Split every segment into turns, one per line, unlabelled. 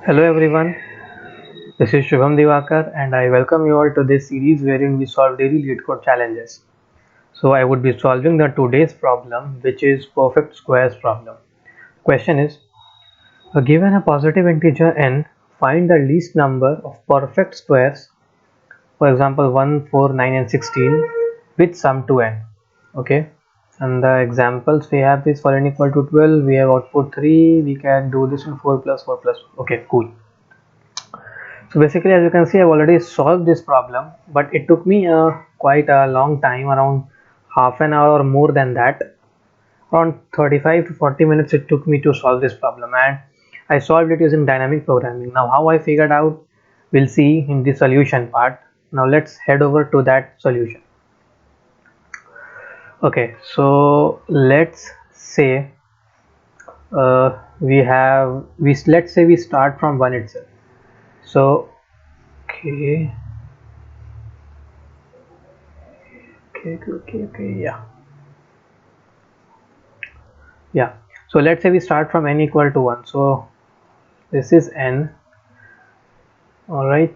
Hello everyone, this is Shubham Divakar and I welcome you all to this series wherein we solve daily lead code challenges. So I would be solving the today's problem, which is perfect squares problem. Question is, given a positive integer n, find the least number of perfect squares, for example 1, 4, 9 and 16 with sum to n. Okay, and the examples we have is for n equal to 12, we have output 3, we can do this in 4 plus 4 plus. Okay, cool. So basically, as you can see, I've already solved this problem, but it took me quite a long time, around half an hour or more than that. Around 35 to 40 minutes it took me to solve this problem, and I solved it using dynamic programming. Now, how I figured out, we'll see in the solution part. Now, let's head over to that solution. Okay, so let's say let's say we start from 1 itself. So, okay, okay, yeah. So let's say we start from n equal to 1. So this is n, all right,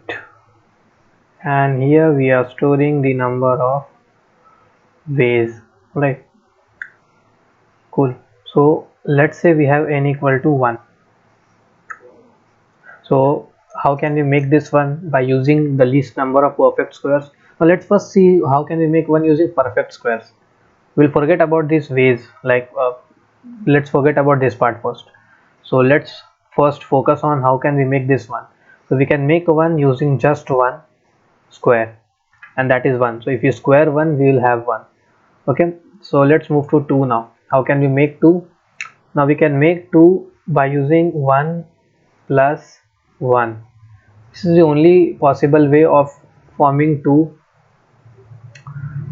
and here we are storing the number of ways, right? Cool. So let's say we have n equal to 1. So how can we make this one? By using the least number of perfect squares. Now let's first see how can we make one using perfect squares. We'll forget about these ways, like let's forget about this part first. So let's first focus on how can we make this one. So we can make one using just one square, and that is 1. So if you square 1, we will have 1. Okay, so let's move to 2 now. How can we make 2? Now we can make 2 by using 1 plus 1. This is the only possible way of forming 2,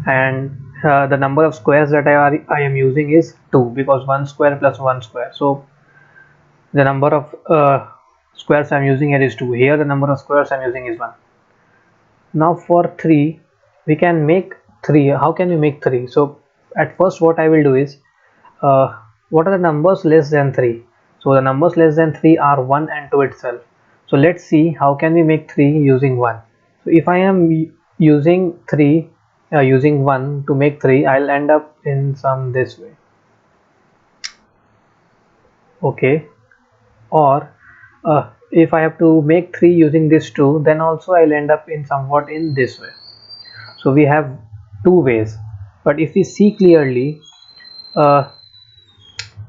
and the number of squares that I am using is 2, because 1 square plus 1 square. So the number of squares I am using here is 2. Here the number of squares I am using is 1. Now for 3, we can make 3. How can we make 3? So at first what I will do is, what are the numbers less than 3? So the numbers less than 3 are 1 and 2 itself. So let's see how can we make 3 using 1. So if I am using 3, using 1 to make 3, I'll end up in some this way. Okay, or if I have to make 3 using this 2, then also I'll end up in somewhat in this way. So we have two ways, but if we see clearly, uh,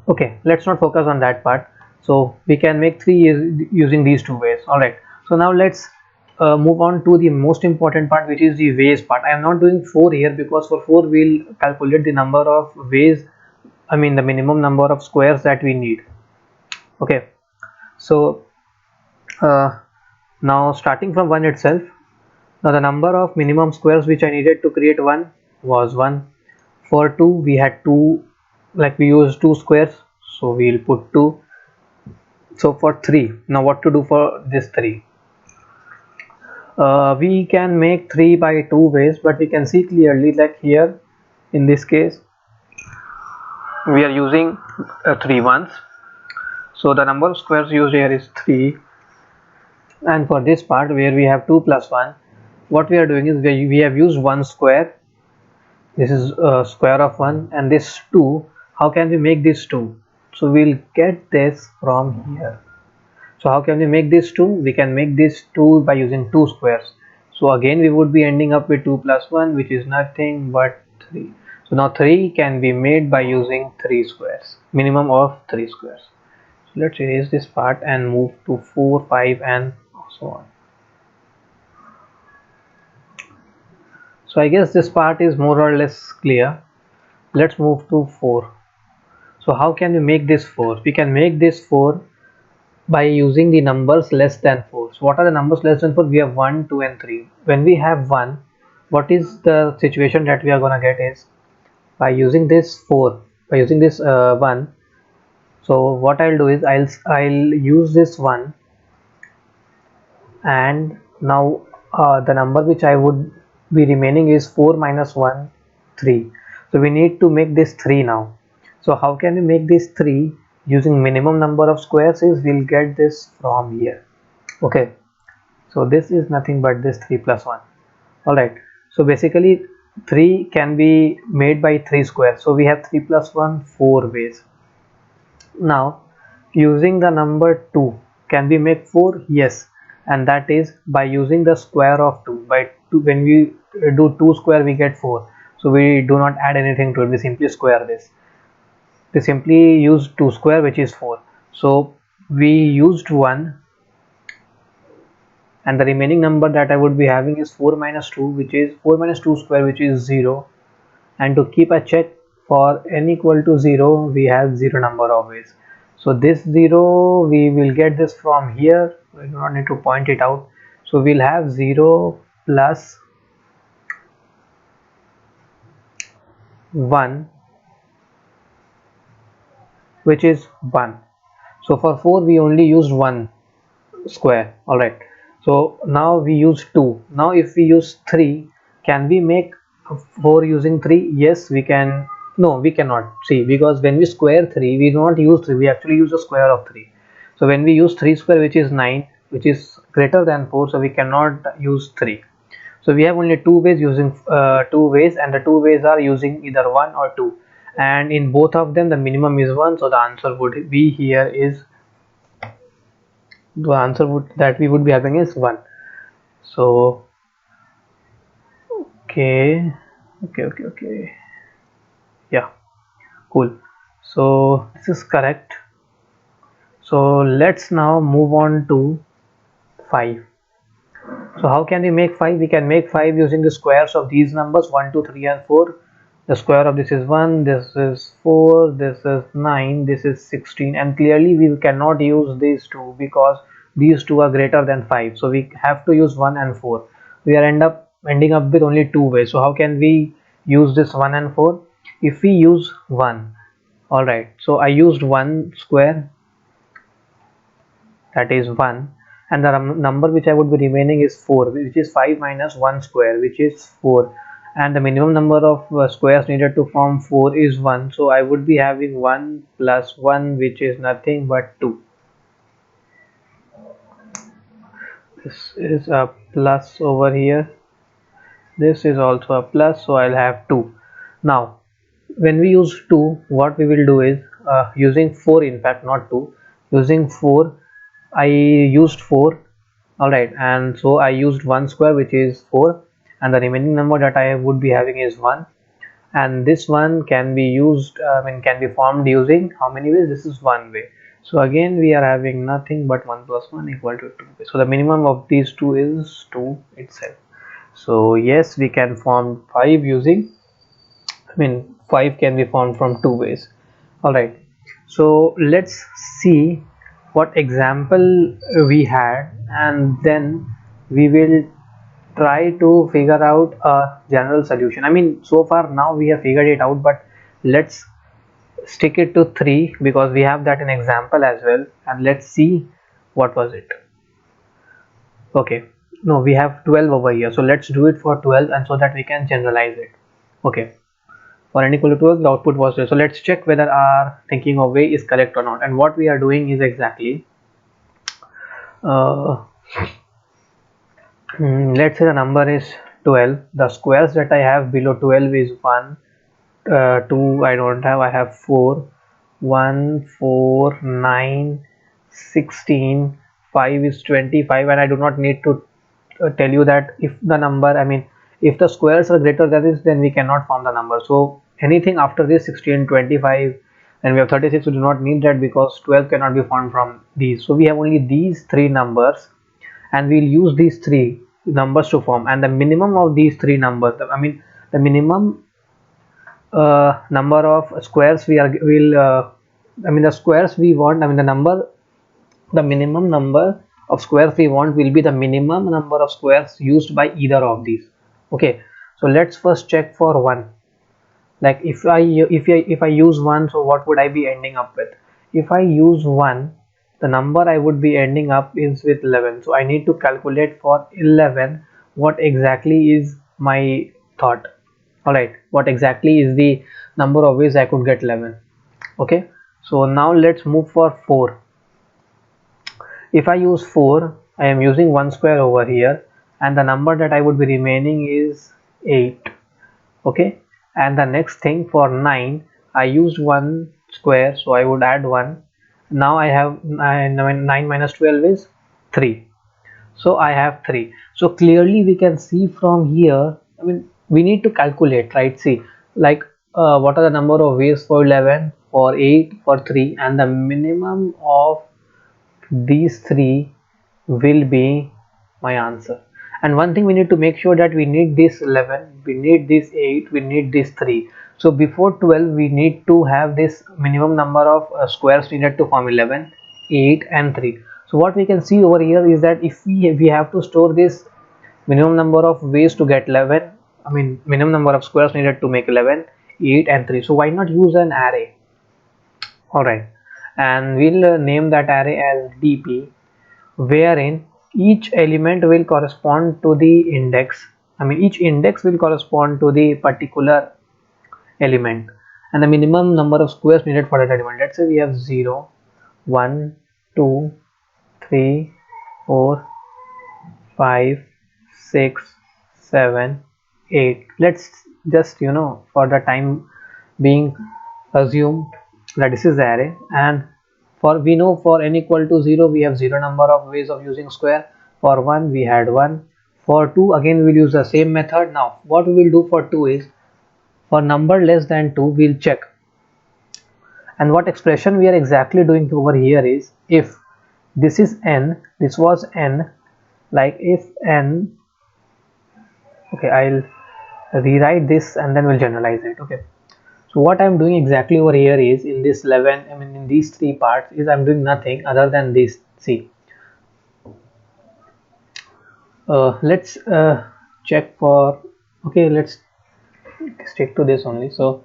okay, let's not focus on that part. So we can make 3 using these two ways. All right, so now let's move on to the most important part, which is the ways part. I am not doing 4 here, because for 4 we'll calculate the number of ways, I mean the minimum number of squares that we need. Okay, so uh, now starting from 1 itself, now the number of minimum squares which I needed to create 1 was 1. For 2 we had 2, like we used 2 squares, so we'll put 2. So for 3, now what to do for this 3? We can make 3 by 2 ways, but we can see clearly, like here in this case we are using 3 ones, so the number of squares used here is 3. And for this part where we have 2 plus 1, what we are doing is we have used 1 square. This is square of 1, and this 2, how can we make this 2? So we'll get this from here. So how can we make this 2? We can make this 2 by using 2 squares. So again we would be ending up with 2 plus 1, which is nothing but 3. So now 3 can be made by using 3 squares, minimum of 3 squares. So let's erase this part and move to 4, 5 and so on. So I guess this part is more or less clear. Let's move to 4. So how can we make this 4? We can make this 4 by using the numbers less than 4. So what are the numbers less than 4? We have 1, 2 and 3. When we have 1, what is the situation that we are gonna get is, by using this 4, by using this 1, so what I'll do is I'll use this 1, and now the number which I would be remaining is 4 minus 1, 3. So we need to make this 3 now. So how can we make this 3 using minimum number of squares? Is we'll get this from here. Okay, so this is nothing but this 3 plus 1. All right, so basically 3 can be made by 3 squares, so we have 3 plus 1 4 ways. Now using the number 2, can we make 4? Yes, and that is by using the square of 2. By 2, when we do 2 square we get 4, so we do not add anything to it, we simply square this. We simply use 2 square, which is 4. So we used 1, and the remaining number that I would be having is 4 minus 2, which is 4 minus 2 square, which is 0. And to keep a check for n equal to 0, we have 0 number of ways. So this 0, we will get this from here, we do not need to point it out. So we'll have 0 plus 1, which is 1. So for 4 we only used 1 square. All right, so now we use 2. Now if we use 3, can we make 4 using 3? Yes, we can. No, we cannot. See, because when we square 3, we do not use 3, we actually use the square of 3. So when we use 3 square, which is 9, which is greater than 4, so we cannot use 3. So we have only two ways, using two ways, and the two ways are using either 1 or 2, and in both of them the minimum is 1. So the answer would be here is, the answer would that we would be having is 1. So okay, okay, yeah, cool. So this is correct. So let's now move on to 5. So how can we make 5? We can make 5 using the squares of these numbers 1 2 3 and 4. The square of this is 1, this is 4, this is 9, this is 16, and clearly we cannot use these two because these two are greater than 5. So we have to use 1 and 4. We are ending up with only two ways. So how can we use this 1 and 4? If we use 1, all right, so I used 1 square, that is 1, and the number which I would be remaining is 4, which is 5 minus 1 square, which is 4, and the minimum number of squares needed to form 4 is 1. So I would be having 1 plus 1, which is nothing but 2. This is a plus over here, this is also a plus, so I'll have 2. Now when we use 2, what we will do is, using 4, in fact not 2, using 4, I used 4. All right, and so I used 1 square, which is 4, and the remaining number that I would be having is 1, and this one can be used, can be formed using how many ways? This is one way. So again we are having nothing but 1 plus 1 equal to 2. So the minimum of these two is 2 itself. So yes, we can form 5 using, 5 can be formed from two ways. All right, so let's see what example we had, and then we will try to figure out a general solution. So far now we have figured it out, but let's stick it to 3 because we have that in example as well, and let's see what was it. Okay, no, we have 12 over here, so let's do it for 12, and so that we can generalize it. Okay, for n equal to 12, the output was 12. So let's check whether our thinking of way is correct or not. And what we are doing is exactly, uh, let's say the number is 12. The squares that I have below 12 is 1, 2 I don't have, I have 4, 1, 4, 9, 16, 5 is 25, and I do not need to tell you that if the number, if the squares are greater than this, then we cannot form the number. So anything after this 16, 25, and we have 36, we do not need that because 12 cannot be formed from these. So we have only these three numbers, and we'll use these three numbers to form, and the minimum of these three numbers, the minimum number of squares we are will the squares we want, the minimum number of squares we want will be the minimum number of squares used by either of these. Okay, so let's first check for 1. Like if I use 1, so what would I be ending up with? If I use 1, the number I would be ending up is with 11. So I need to calculate for 11 what exactly is my thought. All right, what exactly is the number of ways I could get 11. Okay, so now let's move for 4. If I use 4, I am using 1 square over here, and the number that I would be remaining is 8. Okay, and the next thing, for 9 I used 1 square, so I would add 1. Now I have 9 minus 12 is 3, so I have 3. So clearly we can see from here, I mean, we need to calculate, right? See, like, what are the number of ways for 11, for 8, for 3, and the minimum of these three will be my answer. And one thing we need to make sure that we need this 11, we need this 8, we need this 3. So before 12 we need to have this minimum number of squares needed to form 11, 8 and 3. So what we can see over here is that if we have to store this minimum number of ways to get 11, I mean minimum number of squares needed to make 11, 8 and 3. So why not use an array? Alright, and we'll name that array as dp, wherein each element will correspond to the index. I mean, each index will correspond to the particular element and the minimum number of squares needed for that element. Let's say we have 0, 1, 2, 3, 4, 5, 6, 7, 8. Let's just, for the time being, assume that this is the array, and for we know for n equal to 0 we have 0 number of ways of using square. For 1 we had 1. For 2 again we will use the same method. Now what we will do for 2 is, for number less than 2 we'll check, and what expression we are exactly doing over here is, if this is n, this was n, like if n, okay, I'll rewrite this and then we'll generalize it. Okay, so what I'm doing exactly over here is, in this 11, I mean in these three parts, is I'm doing nothing other than this. See, let's check for, okay, let's stick to this only. So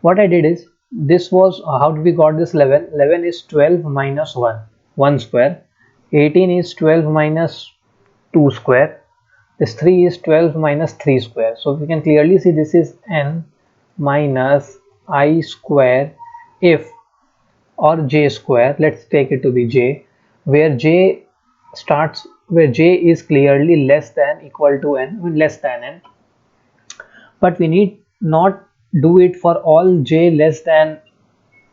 what I did is, this was, how did we got this 11? 11 is 12 minus 1, 1 square. 18 is 12 minus 2 square. This 3 is 12 minus 3 square. So we can clearly see this is n minus I square if, or j square, let's take it to be j, where j starts, where j is clearly less than equal to n, I mean less than n, but we need not do it for all j less than.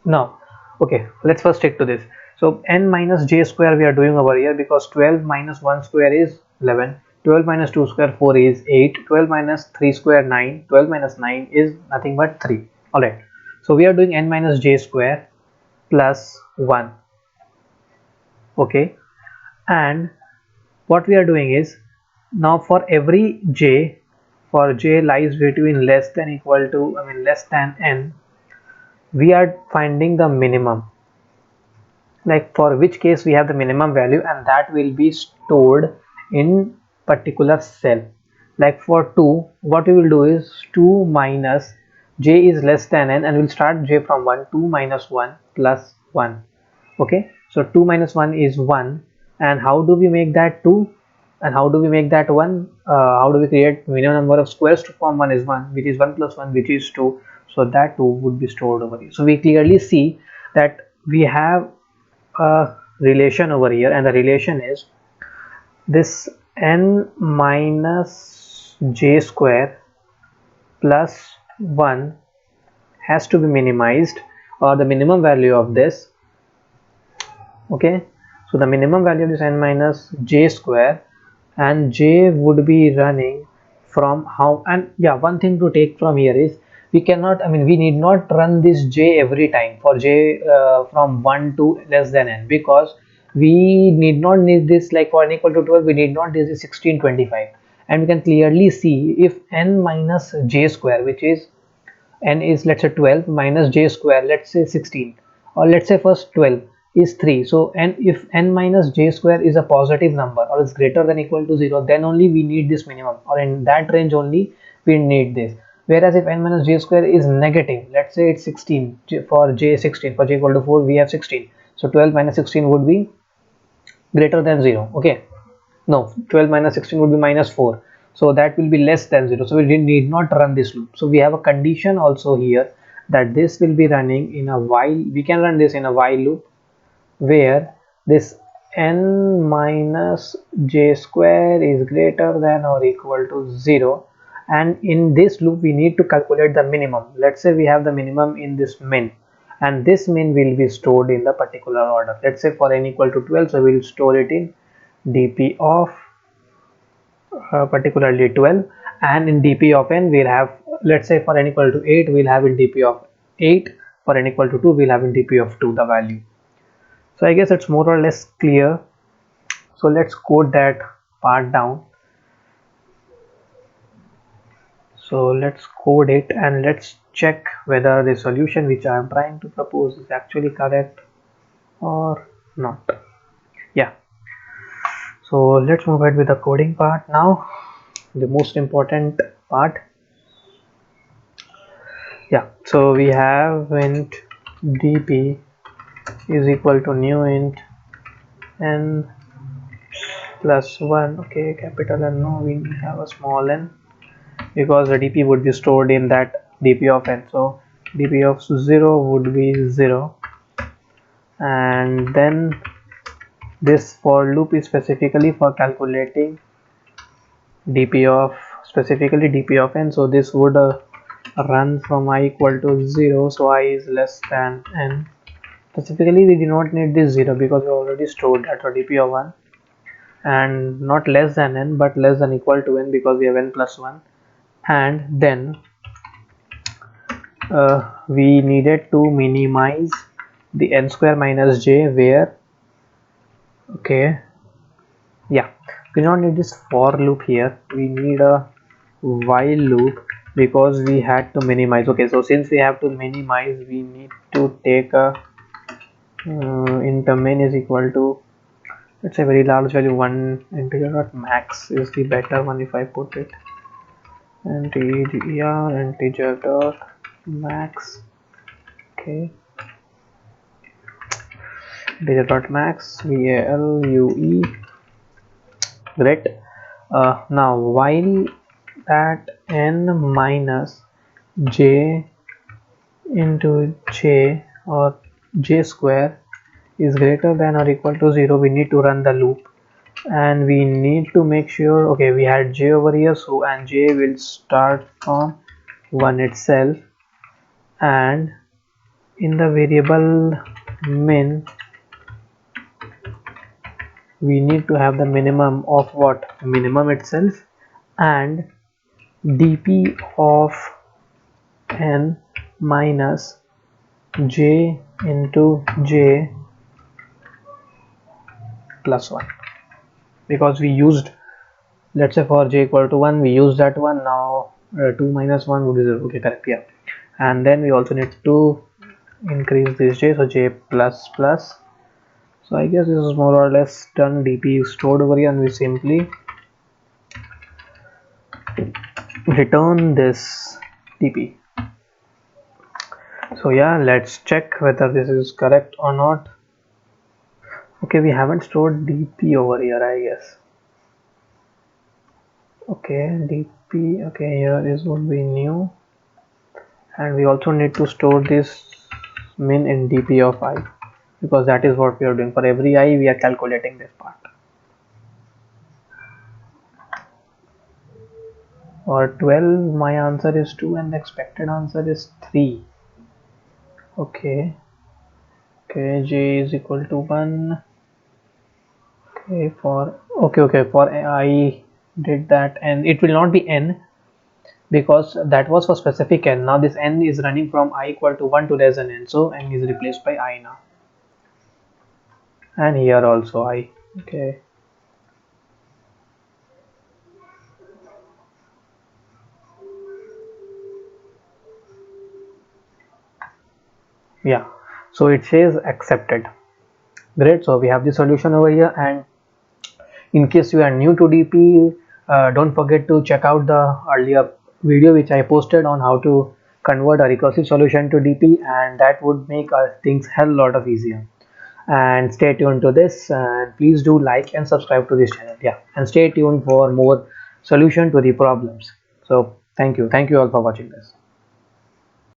Now, okay, let's first stick to this. So n minus j square we are doing over here, because 12 minus 1 square is 11, 12 minus 2 square 4 is 8, 12 minus 3 square 9, 12 minus 9 is nothing but 3. Alright, so we are doing n minus j square plus 1. Okay, and what we are doing is, now for every j, for j lies between less than equal to, I mean less than n, we are finding the minimum, like for which case we have the minimum value, and that will be stored in particular cell. Like for 2, what we will do is 2 minus j is less than n, and we'll start j from 1, 2 minus 1 plus 1. Okay, so 2 minus 1 is 1, and how do we make that 2, and how do we make that 1? How do we create minimum number of squares to form 1 is 1, which is 1 plus 1, which is 2. So that 2 would be stored over here. So we clearly see that we have a relation over here, and the relation is this n minus j square plus 1 has to be minimized, or the minimum value of this. Okay, so the minimum value of this n minus j square, and j would be running from how, and yeah, one thing to take from here is, we cannot, I mean we need not run this j every time for j from 1 to less than n, because we need not need this, like for n equal to 12 we need not need this 16, 25, and we can clearly see if n minus j square, which is n is, let's say 12 minus j square, let's say 16, or let's say first 12 is 3. So n, if n minus j square is a positive number or is greater than equal to 0, then only we need this minimum, or in that range only we need this. Whereas if n minus j square is negative, let's say it's 16, for j 16, for j equal to 4 we have 16, so 12 minus 16 would be greater than 0. Okay, no, 12 minus 16 would be minus 4, so that will be less than 0, so we need not run this loop. So we have a condition also here, that this will be running in a while, we can run this in a while loop, where this n minus j square is greater than or equal to 0, and in this loop we need to calculate the minimum. Let's say we have the minimum in this min, and this min will be stored in the particular order. Let's say for n equal to 12, so we'll store it in dp of particularly 12, and in dp of n we'll have, let's say for n equal to 8 we'll have in dp of 8, for n equal to 2 we'll have in dp of 2 the value. So I guess it's more or less clear. So let's code that part down. So let's code it and let's check whether the solution which I am trying to propose is actually correct or not. Yeah, so let's move ahead with the coding part now, the most important part. Yeah, so we have int dp is equal to new int n plus 1. Okay, capital N, no, we have a small n because the dp would be stored in that dp of n. So dp of 0 would be 0, and then this for loop is specifically for calculating dp of n. So this would run from I equal to 0, so I is less than n. Specifically we do not need this 0 because we already stored that for dp of 1, and not less than n but less than equal to n because we have n plus 1. And then we needed to minimize the n square minus j, where, okay, yeah, we don't need this for loop here, we need a while loop because we had to minimize. Okay, so since we have to minimize, we need to take a int min is equal to, let's say, very large value 1 integer dot max is the better one if I put it, integer dot max. Okay, integer dot max value. Great. Now while that n minus j into j or j square is greater than or equal to 0, we need to run the loop, and we need to make sure, okay, we had j over here, so and j will start from 1 itself, and in the variable min we need to have the minimum of what, minimum itself, and dp of n minus j into j plus 1, because we used, let's say for j equal to 1 we use that one. Now 2 minus 1 would be 0. Okay, correct. Yeah, and then we also need to increase this j, so j plus plus. So I guess this is more or less done. dp is stored over here, and we simply return this dp. So yeah, let's check whether this is correct or not. Okay, we haven't stored dp over here, I guess. Okay, dp, okay, here is would be new, and we also need to store this min in dp of I, because that is what we are doing. For every I we are calculating this part. For 12 my answer is 2 and the expected answer is 3. Okay, j is equal to 1. Okay, for for I did that, and it will not be n because that was for specific n. Now this n is running from I equal to 1 to less than n, so n is replaced by I now, and here also I. Okay, yeah, so it says accepted. Great. So we have the solution over here, and in case you are new to dp, don't forget to check out the earlier video which I posted on how to convert a recursive solution to dp, and that would make things hell lot of easier. And stay tuned to this, and please do like and subscribe to this channel. Yeah, and stay tuned for more solution to the problems. So thank you all for watching this.